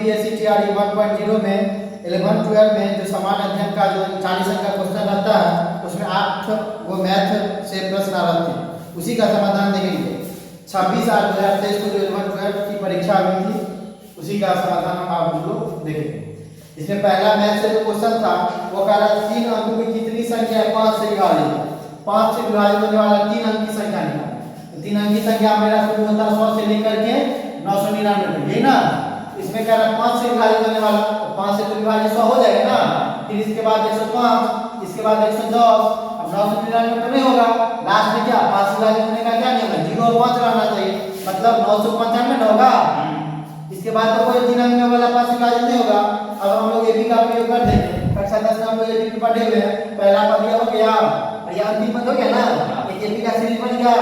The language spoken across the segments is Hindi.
यूपीएससी टीआरई 1.0 में 11 12 में जो सामान्य अध्ययन का जो 40 अंक का क्वेश्चन रहता है उसमें 8 वो मैथ से प्रश्न आ रहे थे, उसी का समाधान देखेंगे। 26/8/2023 को जो 11 12 की परीक्षा हुई थी उसी का समाधान हम आप लोग देखेंगे। इसमें पहला मैथ से जो क्वेश्चन था वो कह रहा 3 अंकों की कितनी संख्या है 5 से विभाजित, 5 से विभाजित होने वाला 3 अंक की संख्या निकालें। 3 अंक की संख्या मेरा शुरू होता है 100 से लेकर के 999 तक, यही ना। इसमें कह रहा 5 से विभाजित होने वाला, तो 5 से तो विभाजित 100 हो जाएगा ना, फिर इसके बाद 105, इसके बाद 110, अब 999 तो नहीं होगा, लास्ट में क्या 5 से विभाजित होने का क्या नियम है 0 और 5 रहना चाहिए, मतलब 995 ना होगा। इसके बाद तो कोई 3 अंक वाला 5 से विभाजित नहीं होगा। अब हम लोग एबी का प्रयोग कर देंगे, कक्षा 10 में हम लोग एबी पढ़े हुए हैं, पहला पद यह हो गया और यह अंतिम पद हो गया ना, एक एबी का सीरीज बन गया,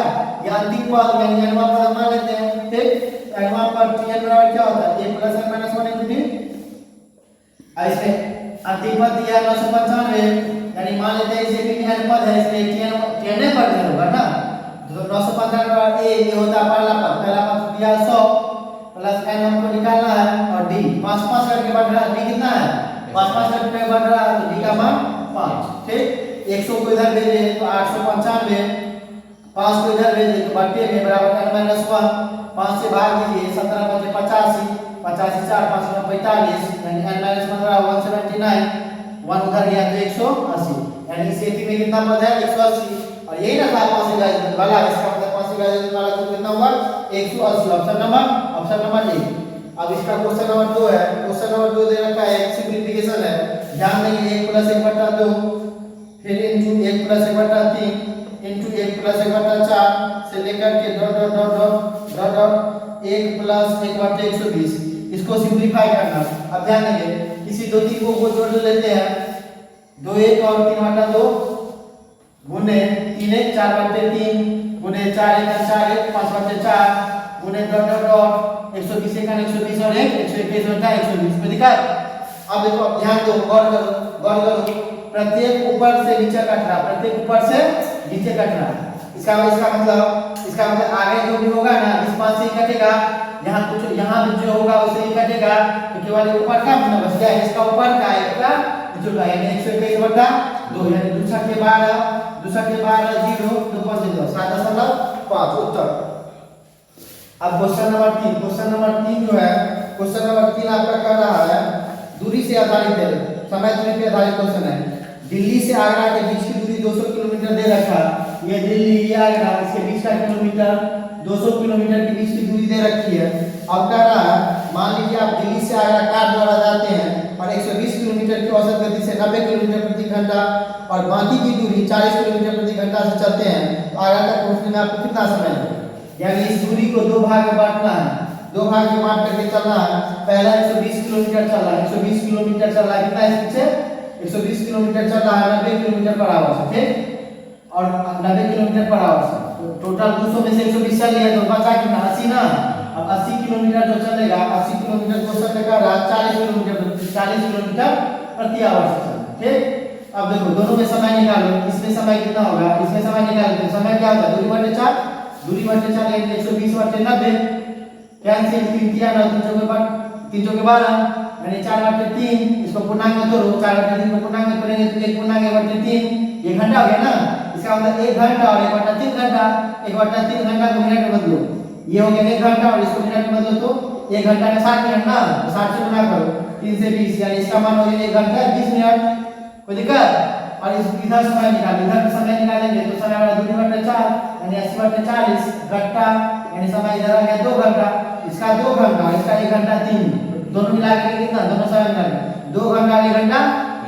यह अंतिम पद यानी अनवा पद मान लेते हैं। ठीक, अनवा पर tn बराबर क्या होता है a + n - 1 * t। ऐसे अंतिम पद दिया 995, यानी मान लेते हैं इसे भी n पद है इसलिए tn पद होगा ना, तो 995 ये होता है पहला पद दिया 100 प्लस n हमको निकालना है और d 5 5 करके बढ़ रहा है, d कितना है 5 5 करके बढ़ रहा है, तो d का मान 5। ठीक, 100 को इधर भेजे तो 895, 5 को इधर भेजे तो 92 बराबर n - 1, 5 से भाग दीजिए 17 × 85, 85 4 5 × 45 यानी n - 15 179, 1 उधर गया तो 180, यानी इस स्थिति में कितना पद है 180, और यही ना था 5 से विभाजित वाला, इसका मतलब 5 से विभाजित वाला तो कितना हुआ 180। Option number A. अब इसका क्वेश्चन नंबर 2 है, क्वेश्चन नंबर 2 दे रखा है सिंपलीफिकेशन है, ध्यान देंगे 1 + 1/2 फिर इनटू 1 + 1/3 इनटू 1 + 1/4 से लेकर के dot dot dot dot dot dot 1 + 1/120, इसको सिंपलीफाई करना। अब ध्यान देंगे किसी दो तीन को जोड़ लेते हैं, 2 1 और 3/2 गुने 3 1 4/3 गुने 4 1 4 1 5/4 गुने डॉट डॉट डॉट 120 1 120 और 1 121 होता है 120 पे दिखा। अब देखो ध्यान दो, गौर करो, प्रत्येक ऊपर से नीचे कट रहा, प्रत्येक ऊपर से नीचे कट रहा। इसका मतलब आगे जो भी होगा ना इस पास से ही कटेगा, यहाँ कुछ यहाँ जो होगा उसे ही कटेगा, तो केवल ऊपर का मतलब बच गया, इसका ऊपर का इसका नीचे का, यानी 121/2 यानी दूसरा के 12 0 2 7.5 उत्तर। अब क्वेश्चन नंबर 3 जो है, क्वेश्चन नंबर 3 आपका कह रहा है दूरी से आधारित है, समय दूरी पे आधारित क्वेश्चन है। दिल्ली से आगरा के बीच की दूरी 200 किलोमीटर दे रखा, ये दिल्ली ये आगरा इसके बीच का किलोमीटर 200 किलोमीटर के बीच की दूरी दे रखी है। अब कह रहा है मान लीजिए आप दिल्ली से आगरा कार द्वारा जाते हैं और 120 किलोमीटर की औसत गति से 90 किलोमीटर प्रति घंटा और बाकी की दूरी 40 किलोमीटर प्रति घंटा से चलते हैं, तो आगरा तक पहुंचने में आपको कितना समय लगेगा? यानी इस दूरी को दो भाग में बांटना है, दो भाग में बांट करके चलना है। पहला 120 किलोमीटर चल रहा है, 120 किलोमीटर चल रहा है, कितना इसके पीछे 120 किलोमीटर चल रहा है 90 किलोमीटर पर आवर से, ठीक, और 90 किलोमीटर पर आवर से, तो टोटल 200 में से 120 चल गया तो बचा कितना 80 ना। अब 80 किलोमीटर जो चलेगा 80 किलोमीटर को चलने का 40 किलोमीटर प्रति आवर से चलेगा, ठीक। अब देखो दोनों में समय निकालो, इसमें समय कितना होगा, इसमें समय निकालो तो समय क्या होगा दूरी बटे 4 यानी 120 बटे 90 कैंसिल 3 किया ना 3 चौके 12 यानी 4/3, इसको पूर्णांक में तोड़ो, 4/3 को पूर्णांक में तोड़ेंगे तो 1 पूर्णांक 1/3 ये घंटा हो गया ना। इसका मतलब 1 घंटा और 1/3 घंटा, 1/3 घंटा को मिनट में बदलो, ये हो गया 1 घंटा और इसको मिनट में बदलो तो 1 घंटा में 60 मिनट ना, तो 60 से गुणा करो 3 से 20 यानी इसका मान हो गया 1 घंटा 20 मिनट। कोई दिक्कत? और इस इधर समय निकालेंगे तो समय वाला 2/4 यानी 80/40 घंटा, यानी समय इधर आ गया 2 घंटा, इसका 2 घंटा इसका 1 घंटा 3, दोनों मिला के कितना दोनों समय मिला के 2 घंटा 1 घंटा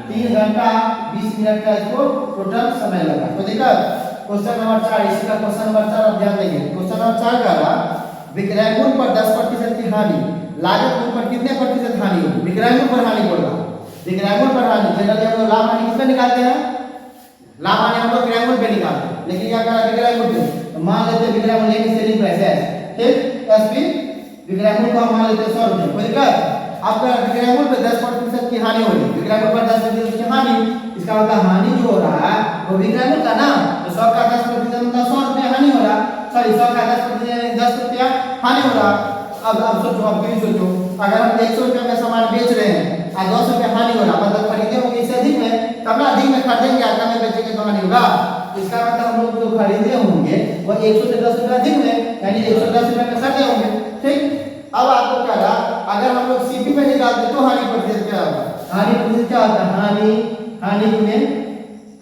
3 घंटा 20 मिनट का इसको टोटल समय लगा। कोई दिक्कत? क्वेश्चन नंबर 4, इसका क्वेश्चन नंबर 4 आप ध्यान देंगे। क्वेश्चन नंबर 4 का रहा विक्रय मूल्य पर 10% की हानि, लागत मूल्य पर कितने प्रतिशत हानि होगी? विक्रय मूल्य पर हानि बोल रहा, विक्रय मूल्य पर हानि जनरली हम लोग लाभ हानि किसमें निकालते हैं, लाभ हानि हम लोग विक्रय मूल्य पे निकालते हैं, लेकिन यहाँ कह विक्रय मूल्य पे, तो मान लेते हैं विक्रय मूल्य की सेलिंग प्राइस है, ठीक, एसपी विक्रय मूल्य को हम मान लेते हैं 100 रुपए। कोई दिक्कत? आपका विक्रय मूल्य पे 10% की हानि होगी, विक्रय मूल्य पर 10% की हानि, इसका मतलब हानि जो हो रहा है वो विक्रय मूल्य का ना, तो 100 का 10% मतलब 100 रुपया हानि हो रहा, सॉरी 100 का 10% 10 रुपया हानि हो रहा। अब सोचो, अब फिर सोचो, अगर हम 100 रुपये में सामान 100 से 10 रुपया अधिक में, यानी 110 रुपया का सटे होंगे। ठीक, अब आपको क्या रहा, अगर हम लोग सीपी पे निकालते तो हानि प्रतिशत क्या होगा? हानि प्रतिशत क्या होता है? हानि गुने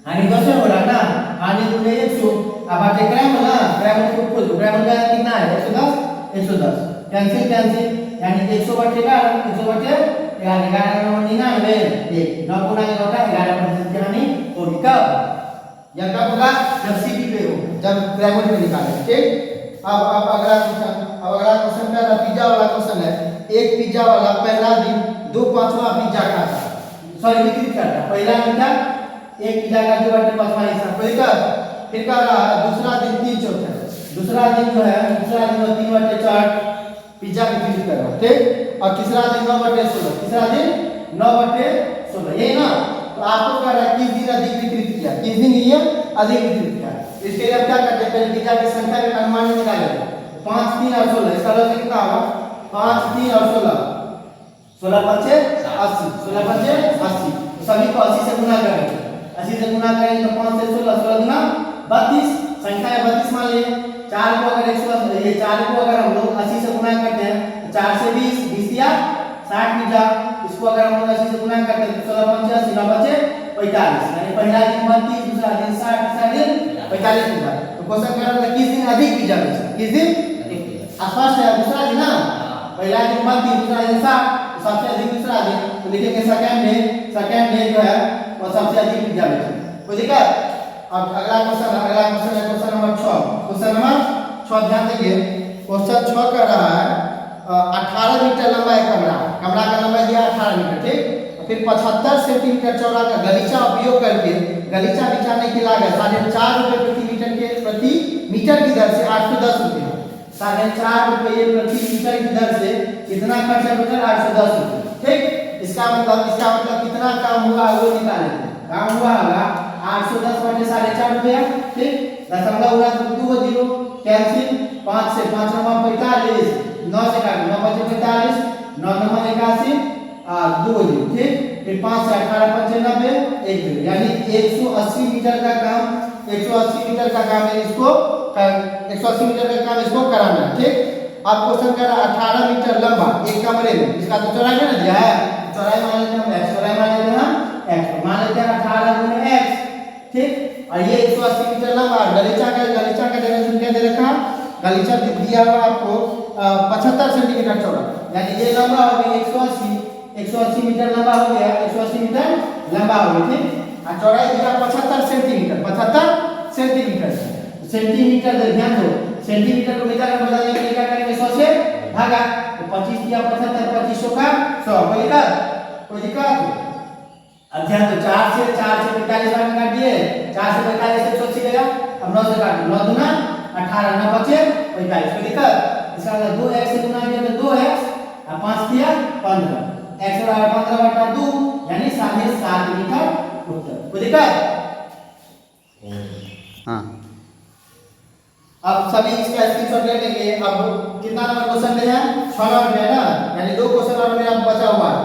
हानि कैसे हो रहा ना, हानि गुने 100। अब बाटे ग्राम ना, ग्राम को खोल दो, ग्राम का कितना है? 110 कैंसिल यानी 100 बटे 11 11 99 1 9 गुना 11% की हानि होगी। कब? या कब होगा? जब सीपी पे हो, जब ग्राम में निकाले। ठीक, अब अगला क्वेश्चन का पिज्जा वाला क्वेश्चन है। एक पिज्जा वाला पहला दिन 2 पांचवा पिज्जा खाता, सॉरी वितरित करता। पहला दिन क्या? एक पिज्जा का 2 बटे 5वां हिस्सा, फिर का रहा दूसरा दिन 3/4, दूसरा दिन जो है दूसरा दिन 3 बटे 4 पिज्जा वितरित कर रहा। ठीक, और तीसरा दिन 9 बटे 16, तीसरा दिन 9 बटे 16, ये ना। तो आपको क्या रहा, किस दिन अधिक वितरित किया, किस दिन ये अधिक वितरित किया। इसके लिए आप क्या करते हैं, पहले पिज्जा की संख्या का अनुमान निकाले। 5 3 और 16, इसका मतलब कितना होगा? 5 3 और 16 16 5 80, 16 5 80, सभी को 80 से गुना करेंगे। 80 से गुना करेंगे तो 5 से 16 16 गुना 32, संख्या है 32 मान लिए। 4 को अगर 100 ये 4 को अगर हम लोग 80 से गुना करते हैं, 4 से 20 20 या 60 पिज्जा। इसको अगर हम लोग 80 से गुना करते हैं तो 16 5 80 9 5 45, यानी पहला दिन 32, दूसरा दिन 60, तीसरा दिन 45 पिज्जा। तो क्वेश्चन कर रहा है किस दिन अधिक पिज्जा बेचा, किस दिन स्पष्ट है। दूसरा दिन ना, पहला दिन 32, दूसरा दिन 60, तो सबसे अधिक दूसरा दिन। तो लिखेंगे सेकंड डे जो है वो सबसे अधिक पिज्जा बेचा। कोई दिक्कत? अब अगला क्वेश्चन है क्वेश्चन नंबर 6। क्वेश्चन नंबर 6 ध्यान देंगे। क्वेश्चन 6 कर रहा है 18 मीटर लंबा एक कमरा का लंबाई दिया 18 मीटर। ठीक, फिर 75 सेंटीमीटर चौड़ा का गलीचा उपयोग करके गलीचा बिछाने की लागत 4.5 रुपए प्रति मीटर की दर से 810 रुपये, 4.5 रुपये प्रति मीटर की दर से कितना खर्चा होगा? 810 रुपये। ठीक, इसका मतलब कितना काम हुआ वो निकालेंगे। काम हुआ होगा 810 बटे 4.5 रुपया। ठीक, दशमलव हुआ तो 2 0 कैंसिल, 5 से 5 9 45, 9 से काट 9 5 45, 9 9 81 2 0। ठीक, फिर 5 से 18 95 1 0, यानी 180 मीटर का काम 180 मीटर का काम है इसको 180 मीटर का काम इसको कराना है। ठीक, अब क्वेश्चन कर रहा है 18 मीटर लंबा एक कमरे में, इसका तो चौड़ाई ना दिया है, चौड़ाई मान लेते हैं हम x, चौड़ाई मान लेते हैं हम x, मान लेते हैं 18 गुने x। ठीक, और ये 180 मीटर लंबा, गलीचा का डायमेंशन क्या दे रखा? गलीचा दिया हुआ आपको 75 सेंटीमीटर चौड़ा, यानी ये लंबा हो गया 180 मीटर लंबा हो गया, 180 मीटर लंबा हो गया। ठीक, और चौड़ाई दिया 75 सेंटीमीटर। सेंटीमीटर ध्यान दो, सेंटीमीटर को मीटर में बदलने के लिए क्या करेंगे? 100 से भागा, तो 25 दिया 75, 25 का 100। कोई दिक्कत? अब ध्यान दो, 4 से 45 बार में काट दिए, 4 से 45 से 100 छिलेगा। अब 9 से काट, 9 दूना 18, 9 5 45। कोई दिक्कत? इसका मतलब 2x से गुना किया तो 2x और 5 दिया 15, x और 15 बटा 2 यानी 7.5 मीटर उत्तर। कोई दिक्कत? हाँ, अब सभी इसका स्क्रीनशॉट ले लेंगे। अब कितना नंबर क्वेश्चन ले हैं? 6 नंबर है ना, यानी 2 क्वेश्चन और मेरा बचा हुआ है।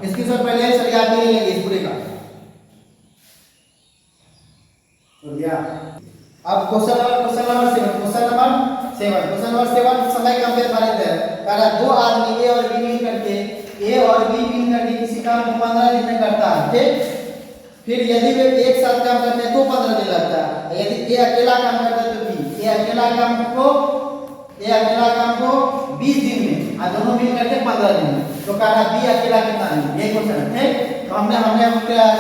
स्क्रीनशॉट पहले सर याद नहीं लेंगे इस पूरे का। तो दिया अब क्वेश्चन नंबर 7 समय का अंतर भारत है। कहा 2 आदमी ए और बी मिलकर किसी काम को 15 दिन में करता है। ठीक, फिर यदि वे एक साथ काम करते हैं तो 15 दिन लगता है। यदि ए अकेला काम करता है तो बी ए अकेला काम को 20 दिन में और दोनों मिल करके 15 दिन में। तो कहा बी अकेला कितना दिन? ये क्वेश्चन है। ठीक, तो हमने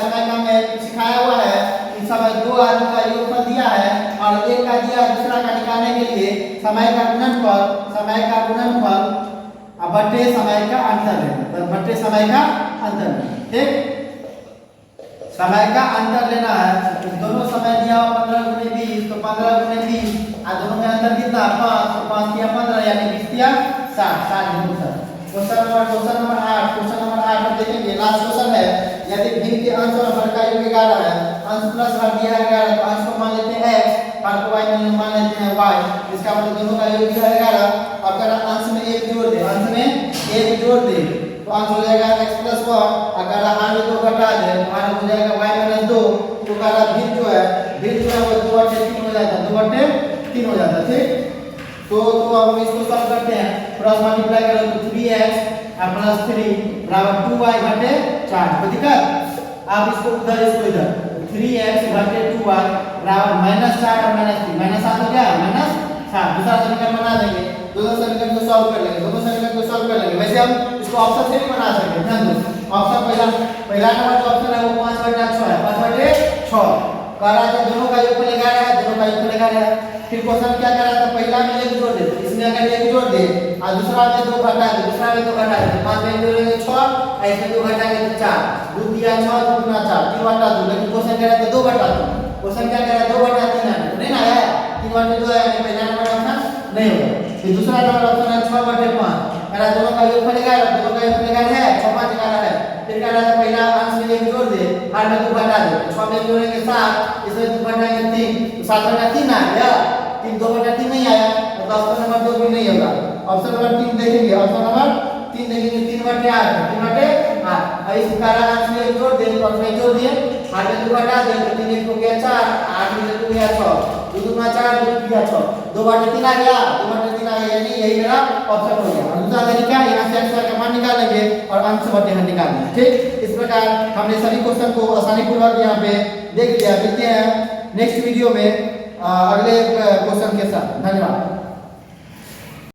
समय काम में सिखाया हुआ है कि समय 2 आदमी का योगफल दिया है और एक का दिया दूसरा का निकालने के लिए समय का गुणनफल बटे समय का अंतर है, बटे समय का अंतर। ठीक, समय का अंतर लेना है। दोनों समय दिया हुआ 15 गुने 20, तो 15 गुने 20 और दोनों में अंतर कितना? 5, तो 5 किया 15 यानी 20 किया 60 गुना। क्वेश्चन नंबर 8 में देखेंगे। लास्ट क्वेश्चन है, यदि भिन्न के अंश और हर का योग 11 है, अंश प्लस हर दिया है 11, तो अंश को मान लेते हैं x, हर को y में मान लेते हैं y। इसका मतलब दोनों का योग है 11। अब अगर अंश में 1 जोड़ दे तो अंश हो जाएगा x + 1। अगर हर में 2 घटा दे तो हर हो जाएगा y - 2। तो कहा भिन्न जो है वो 2/3 हो जाता है, 2/3 3 हो जाता है। ठीक, तो अब हम इसको सॉल्व करते हैं। क्रॉस मल्टीप्लाई करो तो 3x प्लस 3 बराबर 2y घटे 4। कोई दिक्कत? आप इसको उधर इसको इधर 3x घटे 2y बराबर -4 और -3 -7 हो गया -7। दूसरा समीकरण बना देंगे, दोनों समीकरण को सॉल्व कर लेंगे, दोनों समीकरण को सॉल्व कर लेंगे। वैसे हम इसको ऑप्शन से भी बना सकते हैं। ध्यान दो, ऑप्शन पहला नंबर जो ऑप्शन है वो 5/6 है। 5/6 कह रहा है दोनों का योगफल 11 है, दोनों का योगफल 11 है। फिर क्वेश्चन क्या कर रहा था, पहला में 1 जोड़ दे, इसमें अगर 1 जोड़ दे और दूसरा में 2 घटा दे, दूसरा में 2 घटा दे, 5 में जोड़ेंगे 6, ऐसे 2 घटाएंगे तो 4, 2 दिया 6, 2 गुना 4, 3 बटा 2। लेकिन क्वेश्चन कह रहा था 2 बटा 2, क्वेश्चन क्या कह रहा है 2 बटा 3 है, नहीं ना आया 3 बटे 2 आया, पहला नंबर ऑप्शन नहीं होगा। फिर दूसरा नंबर ऑप्शन है 6/5, कह रहा दोनों का योगफल 11, दोनों का योगफल 11 है, 6 5 11 है। फिर कह रहा था पहला अंश में 1 जोड़ दे, हर में 2 घटा दे, 6 में जोड़ेंगे 7, इसमें 2 घटाएंगे 3, तो 7 बटा 3 आ गया। 3 2 बटा 3 नहीं आया, तो ऑप्शन नंबर 2 भी नहीं होगा। ऑप्शन नंबर 3 देखेंगे, ऑप्शन नंबर 3 देखेंगे 3/8, 3/8। अब इस कारण अंश में 1 जोड़ दे, तो उसमें जोड़ दिए, हर में 2 घटा दे, तो 3 1 हो गया 4, 8 में 2 गया 6, 2 दूना 4, 2 गया 6, 2/3 आ गया, 2/3 आ गया, यानी यही मेरा ऑप्शन हो गया। और दूसरा तरीका यहाँ से x का मान निकालेंगे और अंश बटे हर निकालेंगे। ठीक, इस प्रकार हमने सभी क्वेश्चन को आसानी पूर्वक यहाँ पे देख लिया। मिलते हैं नेक्स्ट वीडियो में अगले क्वेश्चन के साथ। धन्यवाद।